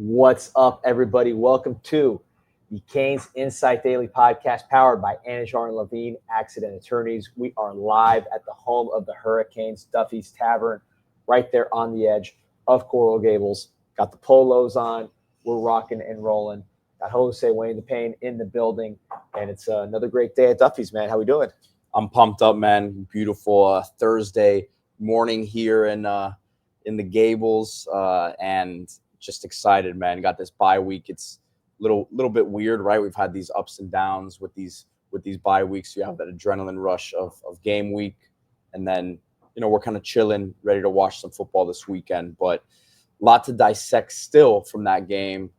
What's up, everybody? Welcome to the CanesInSight Daily Podcast, powered by Anajar and Levine Accident Attorneys. We are live at the home of the Hurricanes, Duffy's Tavern, right there on the edge of Coral Gables. Got the polos on. We're rocking and rolling. Got Jose Wayne the Pain in the building, and it's another great day at Duffy's, man. How we doing? I'm pumped up, man. Beautiful Thursday morning here in the Gables, and just excited, man. Got this bye week. It's a little bit weird, right? We've had these ups and downs with these bye weeks. You have that adrenaline rush of game week, and then we're kind of chilling, ready to watch some football this weekend. But a lot to dissect still from that game,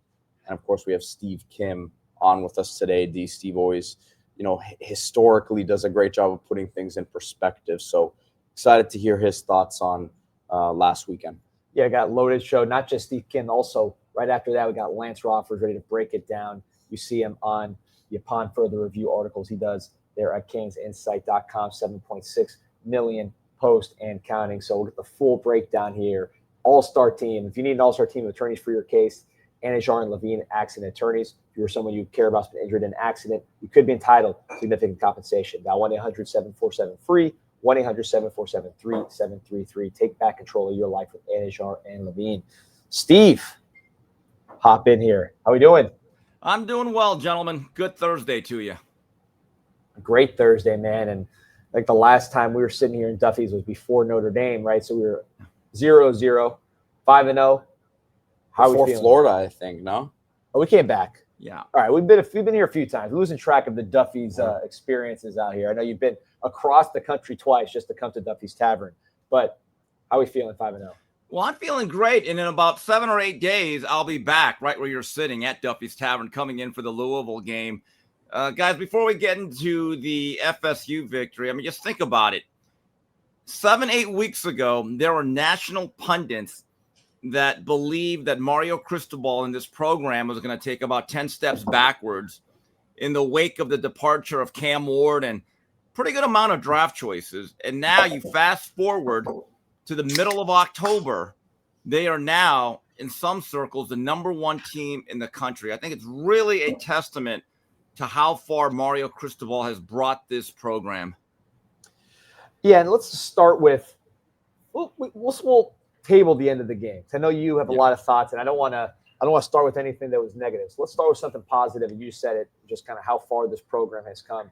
and of course we have Steve Kim on with us today. Steve always, historically does a great job of putting things in perspective. So excited to hear his thoughts on last weekend. Yeah, I got loaded show. Not just Steve Kim. Also, right after that, we got Lance Rofford ready to break it down. You see him on the Upon Further Review articles he does there at CanesInsight.com. 7.6 million posts and counting. So we'll get the full breakdown here. All-star team. If you need an all-star team of attorneys for your case, Anajar and Levine Accident Attorneys. If you're someone you care about has been injured in an accident, you could be entitled to significant compensation. Dial 1-800-747-FREE. 1-800-747-3733. Take back control of your life with Anajar and Levine. Steve, hop in here. How we doing? I'm doing well, gentlemen. Good Thursday to you. A great Thursday, man. And like the last time we were sitting here in Duffy's was before Notre Dame, right? So we were 0-0, 5-0. How are we feeling? Florida, I think, no? Oh, we came back. Yeah. All right, we've been here a few times. We're losing track of the Duffy's experiences out here. I know you've been across the country twice just to come to Duffy's Tavern. But how are we feeling 5-0? Well, I'm feeling great. And in about 7 or 8 days, I'll be back right where you're sitting at Duffy's Tavern, coming in for the Louisville game. Guys, before we get into the FSU victory, just think about it. 7-8 weeks ago, there were national pundits that believed that Mario Cristobal in this program was going to take about 10 steps backwards in the wake of the departure of Cam Ward and pretty good amount of draft choices. And now you fast forward to the middle of October, they are now, in some circles, the #1 team in the country. I think it's really a testament to how far Mario Cristobal has brought this program. Yeah, and let's start with we'll table the end of the game. I know you have a lot of thoughts, and I don't want to start with anything that was negative. So let's start with something positive, and you said it, just kind of how far this program has come.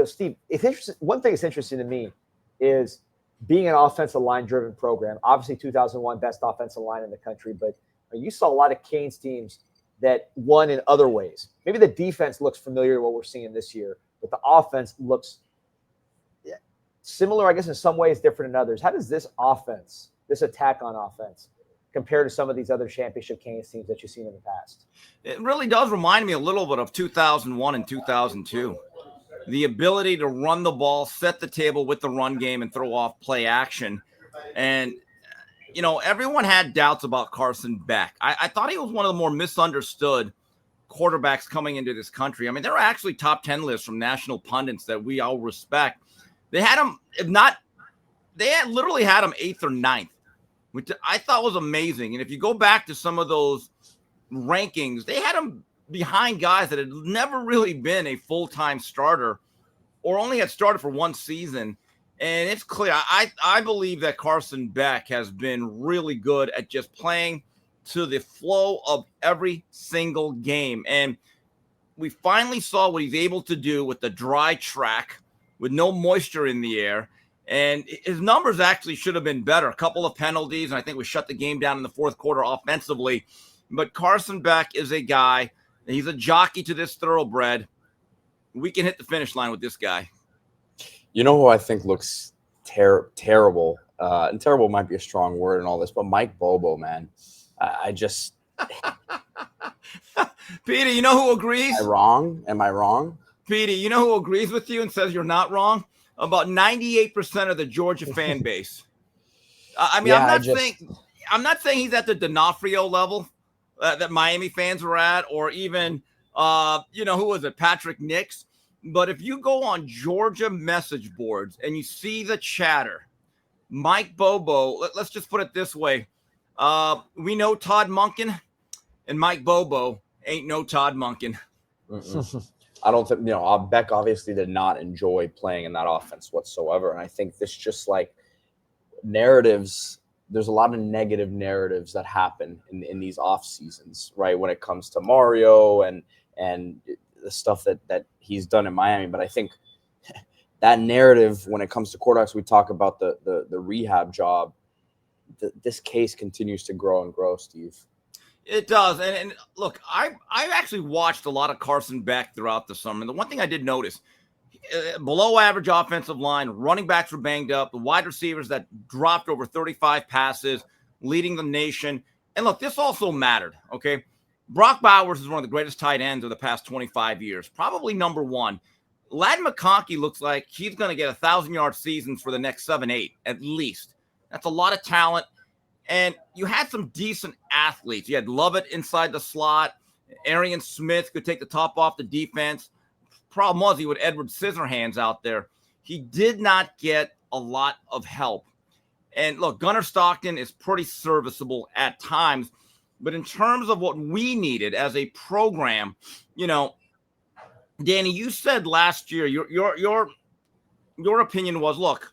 Steve, it's interesting. One thing that's interesting to me is being an offensive line-driven program. Obviously, 2001 best offensive line in the country, but you saw a lot of Canes teams that won in other ways. Maybe the defense looks familiar to what we're seeing this year, but the offense looks similar, I guess, in some ways, different in others. How does this offense, this attack on offense, compare to some of these other championship Canes teams that you've seen in the past? It really does remind me a little bit of 2001 and 2002. The ability to run the ball, set the table with the run game, and throw off play action. And, everyone had doubts about Carson Beck. I thought he was one of the more misunderstood quarterbacks coming into this country. There are actually top 10 lists from national pundits that we all respect. They had him, literally had him 8th or 9th, which I thought was amazing. And if you go back to some of those rankings, they had him behind guys that had never really been a full-time starter or only had started for one season. And it's clear. I believe that Carson Beck has been really good at just playing to the flow of every single game. And we finally saw what he's able to do with the dry track with no moisture in the air. And his numbers actually should have been better. A couple of penalties, and I think we shut the game down in the fourth quarter offensively. But Carson Beck is a guy, he's a jockey to this thoroughbred. We can hit the finish line with this guy. You know who I think looks terrible? And terrible might be a strong word and all this, but Mike Bobo, man. I just... Petey, you know who agrees? Am I wrong? Petey, you know who agrees with you and says you're not wrong? About 98% of the Georgia fan base. I'm not saying he's at the D'Onofrio level that Miami fans were at, or even, who was it, Patrick Nix. But if you go on Georgia message boards and you see the chatter, Mike Bobo, let's just put it this way. We know Todd Monken and Mike Bobo ain't no Todd Monken. I don't think, Beck obviously did not enjoy playing in that offense whatsoever. And I think this just like narratives, there's a lot of negative narratives that happen in these off seasons, right? When it comes to Mario and the stuff that he's done in Miami. But I think that narrative, when it comes to quarterbacks, we talk about the rehab job. This case continues to grow and grow, Steve. It does. And look, I actually watched a lot of Carson Beck throughout the summer. And the one thing I did notice, below average offensive line, running backs were banged up, the wide receivers that dropped over 35 passes, leading the nation. And look, this also mattered, okay? Brock Bowers is one of the greatest tight ends of the past 25 years, probably number one. Ladd McConkey looks like he's going to get 1,000-yard seasons for the next 7-8 at least. That's a lot of talent. And you had some decent athletes. You had Lovett inside the slot. Arian Smith could take the top off the defense. Problem was he would Edward Scissorhands out there. He did not get a lot of help. And look, Gunnar Stockton is pretty serviceable at times. But in terms of what we needed as a program, Danny, you said last year, your opinion was, look,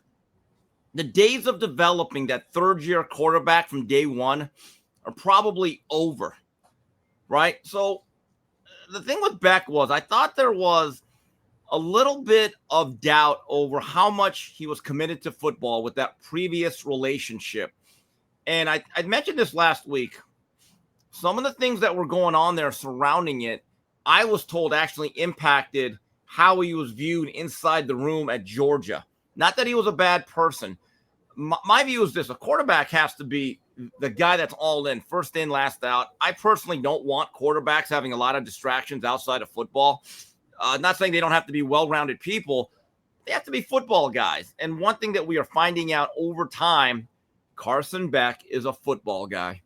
the days of developing that third-year quarterback from day one are probably over, right? So the thing with Beck was I thought there was a little bit of doubt over how much he was committed to football with that previous relationship. And I mentioned this last week. Some of the things that were going on there surrounding it, I was told actually impacted how he was viewed inside the room at Georgia. Not that he was a bad person. My view is this: a quarterback has to be the guy that's all in, first in, last out. I personally don't want quarterbacks having a lot of distractions outside of football. Not saying they don't have to be well-rounded people. They have to be football guys. And one thing that we are finding out over time, Carson Beck is a football guy.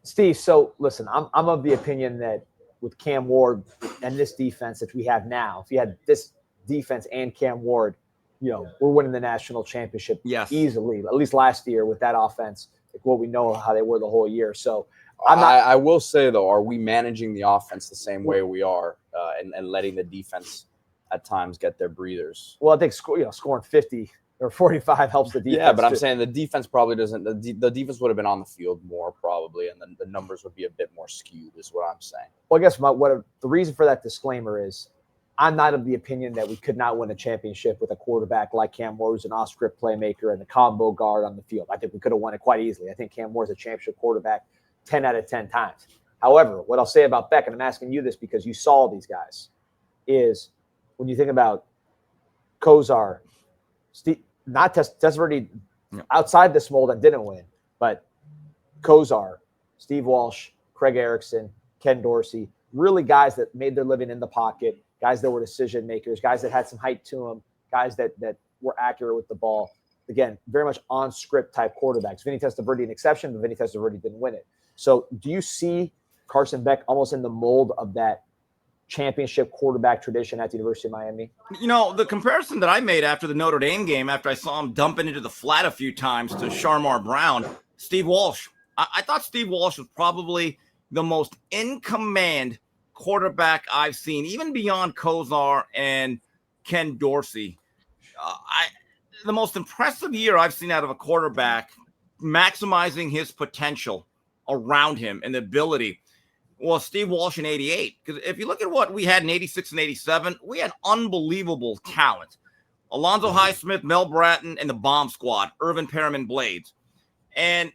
Steve, so listen, I'm of the opinion that with Cam Ward and this defense that we have now, if you had this defense and Cam Ward, we're winning the national championship easily, at least last year with that offense, like what we know how they were the whole year. So I will say, though, are we managing the offense the same way we are and letting the defense at times get their breathers? Well, I think scoring 50 or 45 helps the defense. Yeah, but I'm saying the defense probably doesn't. The defense would have been on the field more probably, and then the numbers would be a bit more skewed is what I'm saying. Well, I guess the reason for that disclaimer is I'm not of the opinion that we could not win a championship with a quarterback like Cam Ward, who's an off-script playmaker and the combo guard on the field. I think we could have won it quite easily. I think Cam Ward's a championship quarterback 10 out of 10 times. However, what I'll say about Beck, and I'm asking you this because you saw these guys, is when you think about Kozar, Steve, not Testaverde outside this mold and didn't win, but Kozar, Steve Walsh, Craig Erickson, Ken Dorsey, really guys that made their living in the pocket, guys that were decision makers, guys that had some height to them, guys that were accurate with the ball. Again, very much on script type quarterbacks. Vinny Testaverde an exception, but Vinny Testaverde didn't win it. So do you see Carson Beck almost in the mold of that championship quarterback tradition at the University of Miami? The comparison that I made after the Notre Dame game, after I saw him dumping into the flat a few times to Sharmar Brown, Steve Walsh. I thought Steve Walsh was probably the most in-command quarterback I've seen, even beyond Kozar and Ken Dorsey. The most impressive year I've seen out of a quarterback maximizing his potential around him and the ability was Steve Walsh in 88. Because if you look at what we had in 86 and 87, we had unbelievable talent. Alonzo Highsmith, Mel Bratton, and the bomb squad, Irvin Perriman Blades. And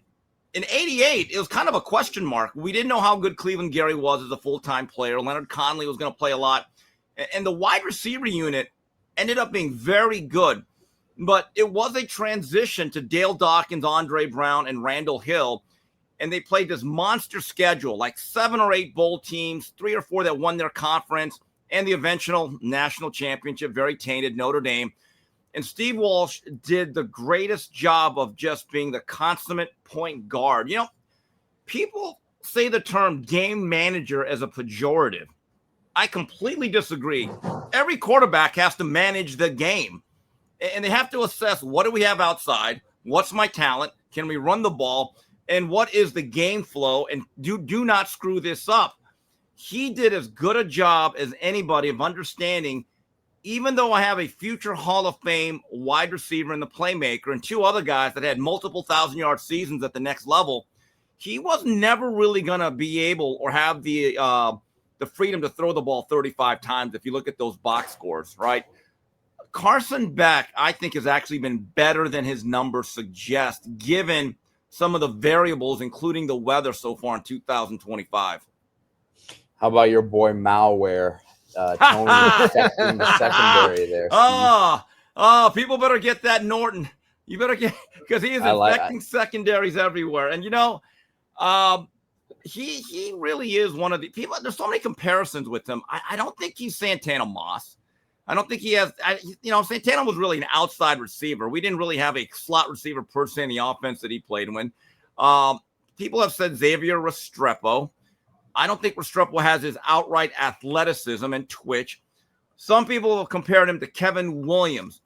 in 88, it was kind of a question mark. We didn't know how good Cleveland Gary was as a full-time player. Leonard Conley was going to play a lot. And the wide receiver unit ended up being very good. But it was a transition to Dale Dawkins, Andre Brown, and Randall Hill. And they played this monster schedule, like 7 or 8 bowl teams, 3 or 4 that won their conference, and the eventual national championship, very tainted Notre Dame. And Steve Walsh did the greatest job of just being the consummate point guard. People say the term game manager as a pejorative. I completely disagree. Every quarterback has to manage the game. And they have to assess, what do we have outside? What's my talent? Can we run the ball? and what is the game flow, and do not screw this up. He did as good a job as anybody of understanding, even though I have a future Hall of Fame wide receiver and the playmaker and two other guys that had multiple 1,000-yard seasons at the next level, he was never really going to be able or have the freedom to throw the ball 35 times if you look at those box scores, right? Carson Beck, I think, has actually been better than his numbers suggest, given some of the variables, including the weather so far in 2025. How about your boy Malware? Tony in the secondary there. People better get that Norton. You better get, because he is infecting secondaries everywhere. And, he really is one of the people. There's so many comparisons with him. I don't think he's Santana Moss. I don't think he has, Santana was really an outside receiver. We didn't really have a slot receiver per se in the offense that he played in. People have said Xavier Restrepo. I don't think Restrepo has his outright athleticism and twitch. Some people have compared him to Kevin Williams.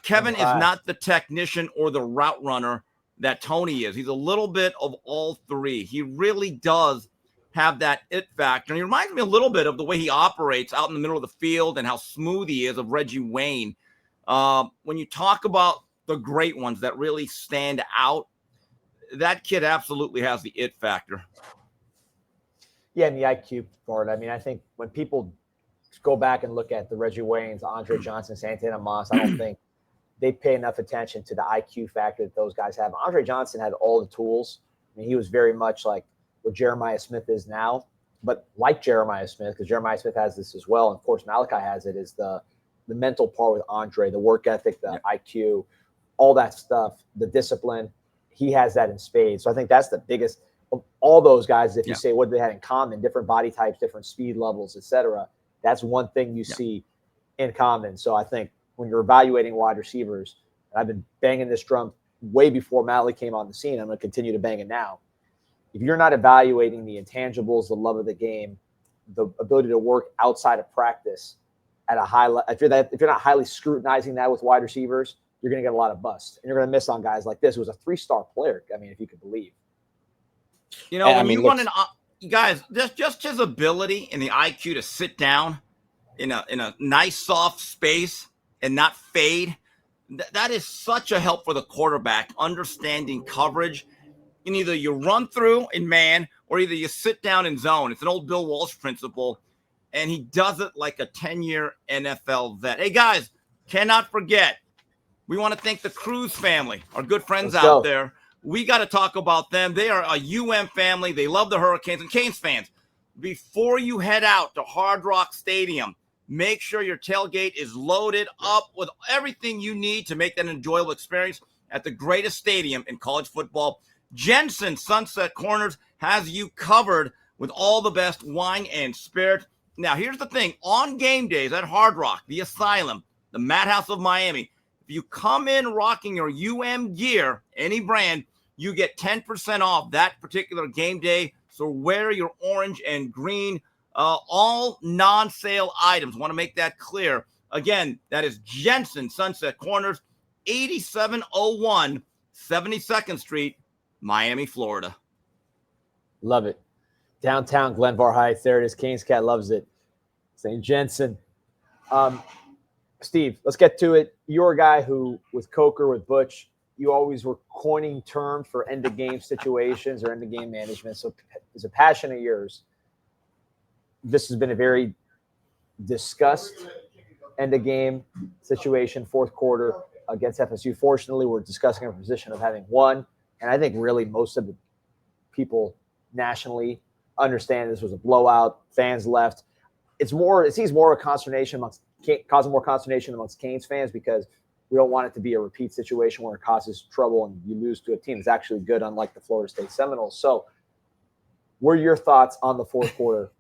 Kevin is not the technician or the route runner that Tony is. He's a little bit of all three. He really does have that it factor. And he reminds me a little bit of the way he operates out in the middle of the field and how smooth he is of Reggie Wayne. When you talk about the great ones that really stand out, that kid absolutely has the it factor. Yeah, and the IQ part. I mean, I think when people go back and look at the Reggie Waynes, Andre Johnson, Santana Moss, I don't think they pay enough attention to the IQ factor that those guys have. Andre Johnson had all the tools. I mean, he was very much like what Jeremiah Smith is now, but like Jeremiah Smith, because Jeremiah Smith has this as well. And of course, Malachi has it, is the mental part with Andre, the work ethic, the IQ, all that stuff, the discipline. He has that in spades. So I think that's the biggest of all those guys. If you say what they had in common, different body types, different speed levels, etc., that's one thing you see in common. So I think when you're evaluating wide receivers, and I've been banging this drum way before Malley came on the scene, I'm going to continue to bang it now. If you're not evaluating the intangibles, the love of the game, the ability to work outside of practice at a high level, if you're not highly scrutinizing that with wide receivers, you're going to get a lot of busts, and you're going to miss on guys like this, who was a 3-star player. I mean, if you could believe. Guys, just his ability and the IQ to sit down in a nice soft space and not fade, that is such a help for the quarterback, understanding coverage. And either you run through in man or either you sit down in zone. It's an old Bill Walsh principle, and he does it like a 10-year NFL vet. Hey, guys, cannot forget, we want to thank the Cruz family, our good friends out there. We got to talk about them. They are a family. They love the Hurricanes. And Canes fans, before you head out to Hard Rock Stadium, make sure your tailgate is loaded up with everything you need to make that an enjoyable experience at the greatest stadium in college football. Jensen Sunset Corners has you covered with all the best wine and spirit. Now, here's the thing. On game days at Hard Rock, the Asylum, the Madhouse of Miami, if you come in rocking your gear, any brand, you get 10% off that particular game day. So wear your orange and green, all non-sale items. Want to make that clear. Again, that is Jensen Sunset Corners, 8701 72nd Street, Miami, Florida. Love it. Downtown Glenvar Heights. There it is. Canes Cat loves it. St. Jensen. Steve, let's get to it. You're a guy who, with Coker, with Butch, you always were coining terms for end-of-game situations or end-of-game management. So it's a passion of yours. This has been a very discussed end-of-game situation, fourth quarter against FSU. Fortunately, we're discussing a position of having won. And I think really most of the people nationally understand this was a blowout. Fans left. It seems more of a consternation causing more consternation amongst Canes fans, because we don't want it to be a repeat situation where it causes trouble and you lose to a team that's actually good, unlike the Florida State Seminoles. So what are your thoughts on the fourth quarter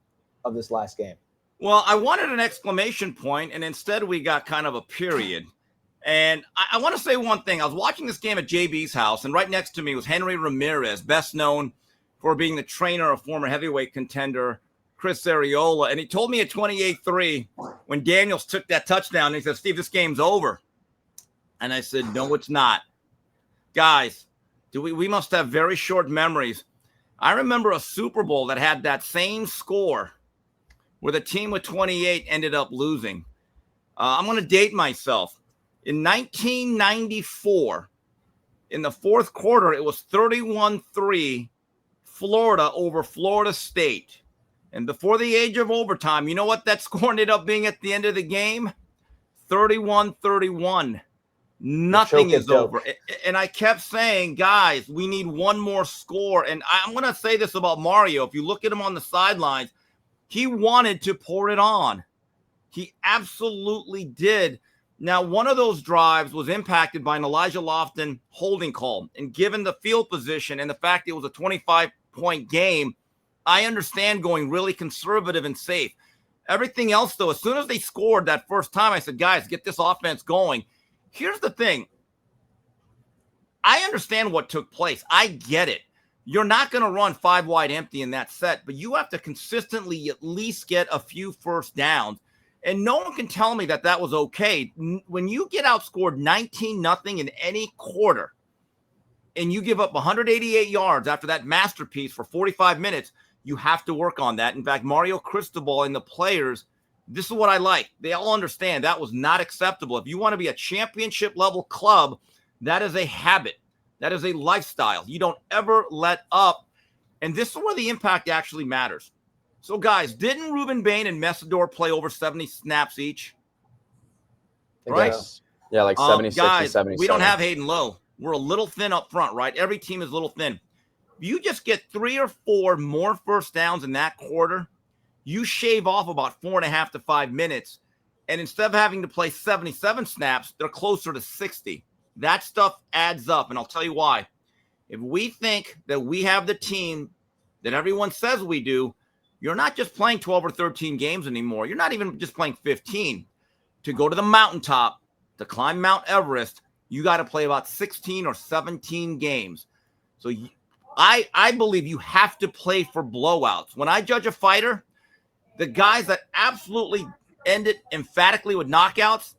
of this last game? Well, I wanted an exclamation point, and instead we got kind of a period. And I want to say one thing. I was watching this game at JB's house, and right next to me was Henry Ramirez, best known for being the trainer of former heavyweight contender Chris Arreola. And he told me at 28-3 when Daniels took that touchdown, and he said, "Steve, this game's over." And I said, "No, it's not. Guys, We must have very short memories. I remember a Super Bowl that had that same score where the team with 28 ended up losing. I'm going to date myself. In 1994, in the fourth quarter, it was 31-3 Florida over Florida State. And before the age of overtime, you know what that score ended up being at the end of the game? 31-31. Nothing is over. And I kept saying, guys, we need one more score. And I'm going to say this about Mario. If you look at him on the sidelines, he wanted to pour it on. He absolutely did. Now, one of those drives was impacted by an Elijah Lofton holding call. And given the field position and the fact it was a 25-point game, I understand going really conservative and safe. Everything else, though, as soon as they scored that first time, I said, guys, get this offense going. Here's the thing. I understand what took place. I get it. You're not going to run 5 wide empty in that set, but you have to consistently at least get a few first downs. And no one can tell me that was okay. When you get outscored 19-0 in any quarter and you give up 188 yards after that masterpiece for 45 minutes, you have to work on that. In fact, Mario Cristobal and the players, this is what I like. They all understand that was not acceptable. If you want to be a championship level club, that is a habit. That is a lifestyle. You don't ever let up. And this is where the impact actually matters. So, guys, didn't Ruben Bain and Messidor play over 70 snaps each? Right? Yeah, like 76 guys, and 77. We don't have Hayden Lowe. We're a little thin up front, right? Every team is a little thin. You just get 3 or 4 more first downs in that quarter, you shave off about 4.5 to 5 minutes. And instead of having to play 77 snaps, they're closer to 60. That stuff adds up. And I'll tell you why. If we think that we have the team that everyone says we do, you're not just playing 12 or 13 games anymore. You're not even just playing 15. To go to the mountaintop, to climb Mount Everest, you got to play about 16 or 17 games. So I believe you have to play for blowouts. When I judge a fighter, the guys that absolutely end it emphatically with knockouts,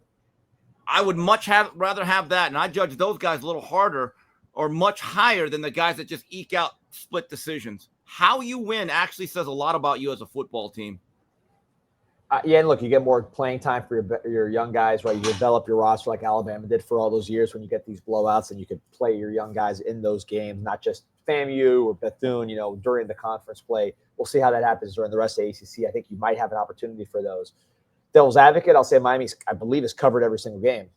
I would much rather have that. And I judge those guys a little harder or much higher than the guys that just eke out split decisions. How you win actually says a lot about you as a football team. Yeah, and look, you get more playing time for your young guys, right? You develop your roster like Alabama did for all those years when you get these blowouts, and you could play your young guys in those games, not just FAMU or Bethune, during the conference play. We'll see how that happens during the rest of the ACC. I think you might have an opportunity for those. Devil's advocate, I'll say Miami, I believe, is covered every single game.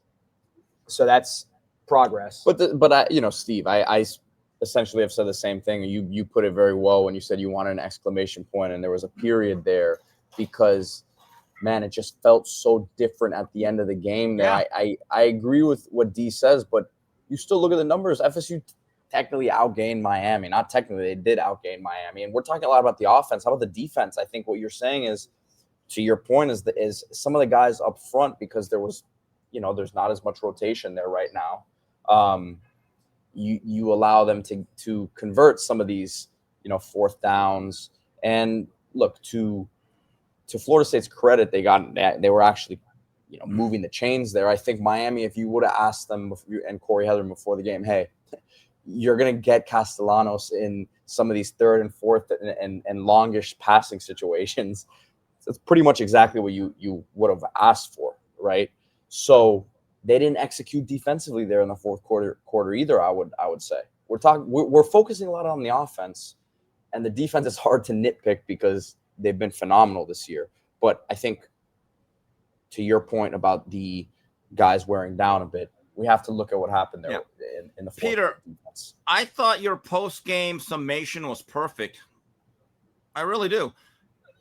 So that's progress. But Steve, I essentially have said the same thing. You put it very well when you said you wanted an exclamation point, and there was a period there because, man, it just felt so different at the end of the game. Yeah. I agree with what D says, but you still look at the numbers. FSU technically outgained Miami. Not technically, they did outgain Miami. And we're talking a lot about the offense. How about the defense? I think what you're saying is, to your point, is some of the guys up front, because there was, there's not as much rotation there right now. You allow them to convert some of these, fourth downs. And look, to Florida State's credit, they were actually, moving the chains there. I think Miami, if you would have asked them and Corey Heather before the game, hey, you're going to get Castellanos in some of these third and fourth and longish passing situations. That's pretty much exactly what you would have asked for, right? So they didn't execute defensively there in the fourth quarter either. I would say we're focusing a lot on the offense, and the defense is hard to nitpick because they've been phenomenal this year. But I think, to your point about the guys wearing down a bit, we have to look at what happened there in the fourth. Peter, defense. I thought your post-game summation was perfect. I really do.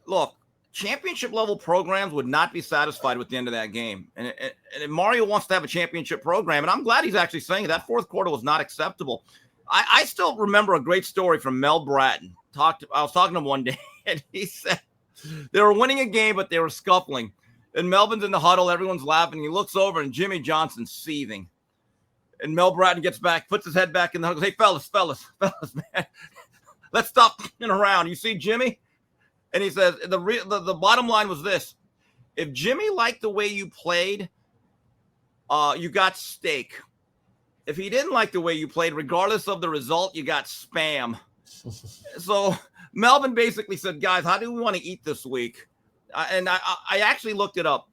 Look, championship level programs would not be satisfied with the end of that game. And Mario wants to have a championship program. And I'm glad he's actually saying that fourth quarter was not acceptable. I still remember a great story from Mel Bratton. I was talking to him one day, and he said they were winning a game, but they were scuffling. And Melvin's in the huddle. Everyone's laughing. He looks over, and Jimmy Johnson's seething. And Mel Bratton gets back, puts his head back in the huddle. Hey, fellas, man, let's stop f***ing around. You see Jimmy? And he says, the bottom line was this. If Jimmy liked the way you played, you got steak. if he didn't like the way you played, regardless of the result, you got spam. So Melvin basically said, guys, how do we want to eat this week? And I actually looked it up.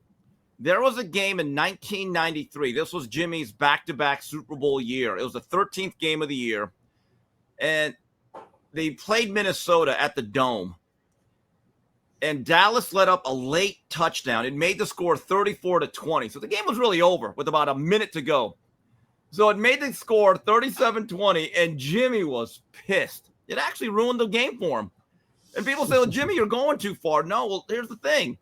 There was a game in 1993. This was Jimmy's back-to-back Super Bowl year. It was the 13th game of the year. And they played Minnesota at the Dome. And Dallas let up a late touchdown. It made the score 34-20. So the game was really over with about a minute to go. So it made the score 37-20, and Jimmy was pissed. It actually ruined the game for him. And people say, well, Jimmy, you're going too far. No, well, here's the thing.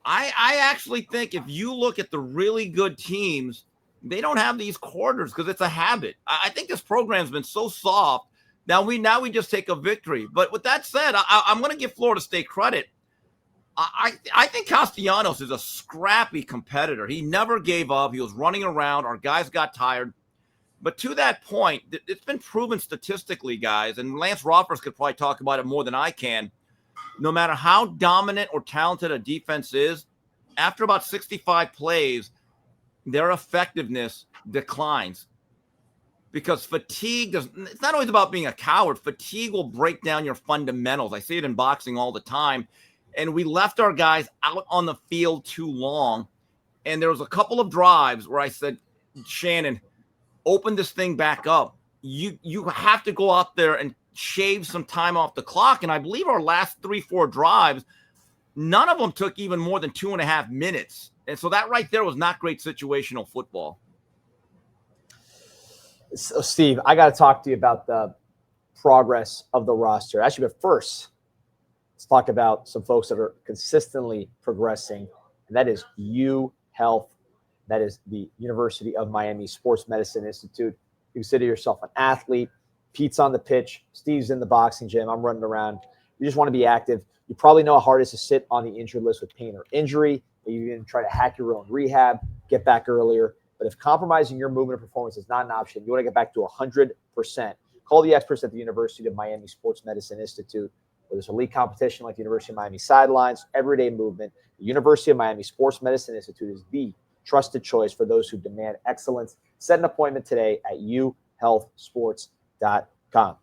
I actually think if you look at the really good teams, they don't have these quarters because it's a habit. I think this program's been so soft. Now we just take a victory. But with that said, I'm going to give Florida State credit. I think Castellanos is a scrappy competitor. He never gave up. He was running around. Our guys got tired. But to that point, it's been proven statistically, guys, and Lance Roffers could probably talk about it more than I can. No matter how dominant or talented a defense is, after about 65 plays, their effectiveness declines. Because fatigue it's not always about being a coward. Fatigue will break down your fundamentals. I see it in boxing all the time. And we left our guys out on the field too long. And there was a couple of drives where I said, Shannon, open this thing back up. You have to go out there and shave some time off the clock. And I believe our last 3-4 drives, none of them took even more than 2.5 minutes. And so that right there was not great situational football. So, Steve, I got to talk to you about the progress of the roster. Actually, but first, let's talk about some folks that are consistently progressing, and that is U Health. That is the University of Miami Sports Medicine Institute. You consider yourself an athlete. Pete's on the pitch. Steve's in the boxing gym. I'm running around. You just want to be active. You probably know how hard it is to sit on the injured list with pain or injury. Maybe you even try to hack your own rehab, get back earlier. But if compromising your movement or performance is not an option, you want to get back to 100%. Call the experts at the University of Miami Sports Medicine Institute. Whether it's elite competition like the University of Miami Sidelines, everyday movement, the University of Miami Sports Medicine Institute is the trusted choice for those who demand excellence. Set an appointment today at uhealthsports.com.